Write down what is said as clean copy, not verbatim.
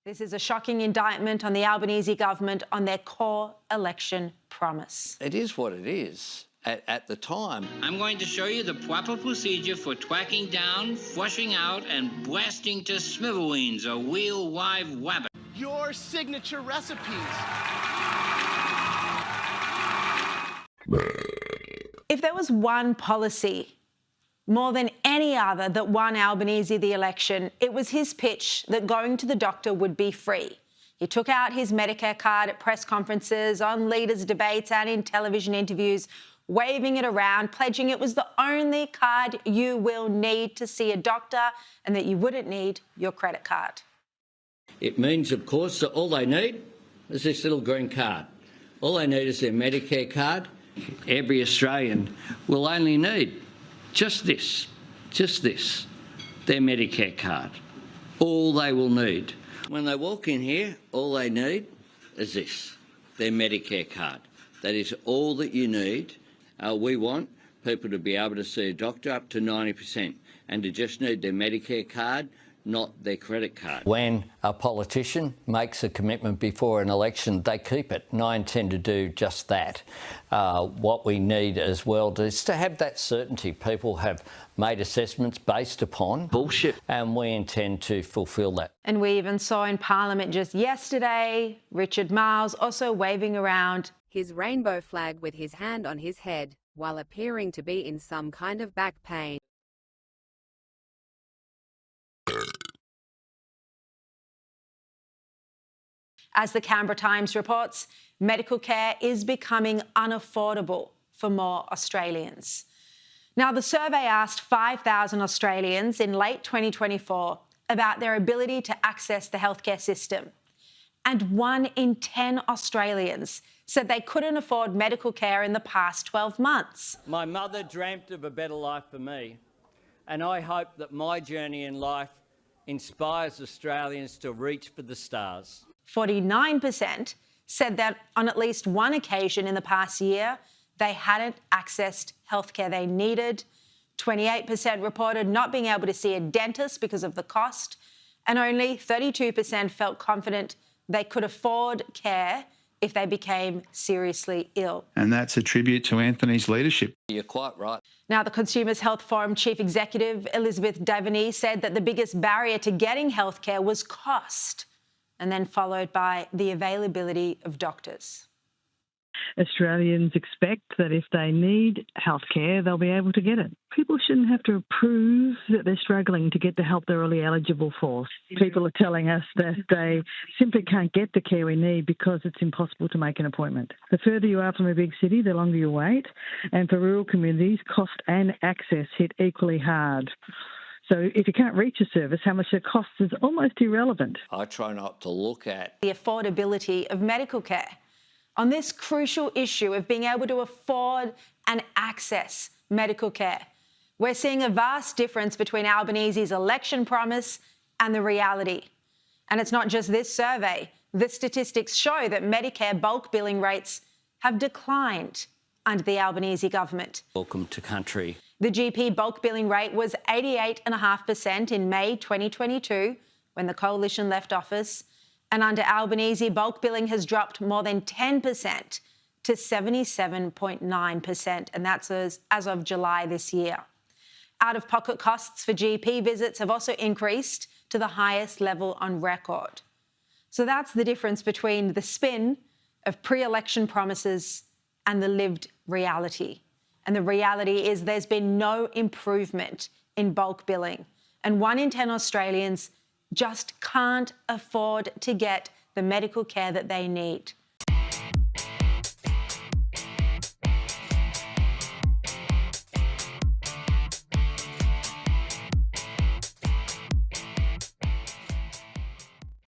This is a shocking indictment on the Albanese government on their core election promise. It is what it is at the time. I'm going to show you the proper procedure for twacking down, flushing out, and blasting to smithereens a wheel live wabbit. Your signature recipes. If there was one policy more than any other that won Albanese the election, it was his pitch that going to the doctor would be free. He took out his Medicare card at press conferences, on leaders' debates and in television interviews, waving it around, pledging it was the only card you will need to see a doctor and that you wouldn't need your credit card. It means, of course, that all they need is this little green card. All they need is their Medicare card. Every Australian will only need just this, their Medicare card. All they will need. When they walk in here, all they need is this, their Medicare card. That is all that you need. We want people to be able to see a doctor up to 90% and to just need their Medicare card, not their credit card. When a politician makes a commitment before an election, they keep it, and I intend to do just that. What we need as well is to have that certainty. People have made assessments based upon bullshit, and we intend to fulfil that. And we even saw in Parliament just yesterday, Richard Marles also waving around his rainbow flag with his hand on his head, while appearing to be in some kind of back pain. As the Canberra Times reports, medical care is becoming unaffordable for more Australians. Now, the survey asked 5,000 Australians in late 2024 about their ability to access the healthcare system. And 1 in 10 Australians said they couldn't afford medical care in the past 12 months. My mother dreamt of a better life for me, and I hope that my journey in life inspires Australians to reach for the stars. 49% said that on at least one occasion in the past year, they hadn't accessed healthcare they needed. 28% reported not being able to see a dentist because of the cost, and only 32% felt confident they could afford care if they became seriously ill. And that's a tribute to Anthony's leadership. You're quite right. Now, the Consumers Health Forum Chief Executive, Elizabeth Devaney, said that the biggest barrier to getting healthcare was cost, and then followed by the availability of doctors. Australians expect that if they need healthcare, they'll be able to get it. People shouldn't have to prove that they're struggling to get the help they're really eligible for. People are telling us that they simply can't get the care we need because it's impossible to make an appointment. The further you are from a big city, the longer you wait. And for rural communities, cost and access hit equally hard. So if you can't reach a service, how much it costs is almost irrelevant. I try not to look at the affordability of medical care. On this crucial issue of being able to afford and access medical care, we're seeing a vast difference between Albanese's election promise and the reality. And it's not just this survey. The statistics show that Medicare bulk billing rates have declined under the Albanese government. Welcome to country. The GP bulk billing rate was 88.5% in May 2022 when the coalition left office. And under Albanese, bulk billing has dropped more than 10% to 77.9%, and that's as of July this year. Out-of-pocket costs for GP visits have also increased to the highest level on record. So that's the difference between the spin of pre-election promises and the lived reality. And the reality is there's been no improvement in bulk billing, and 1 in 10 Australians just can't afford to get the medical care that they need.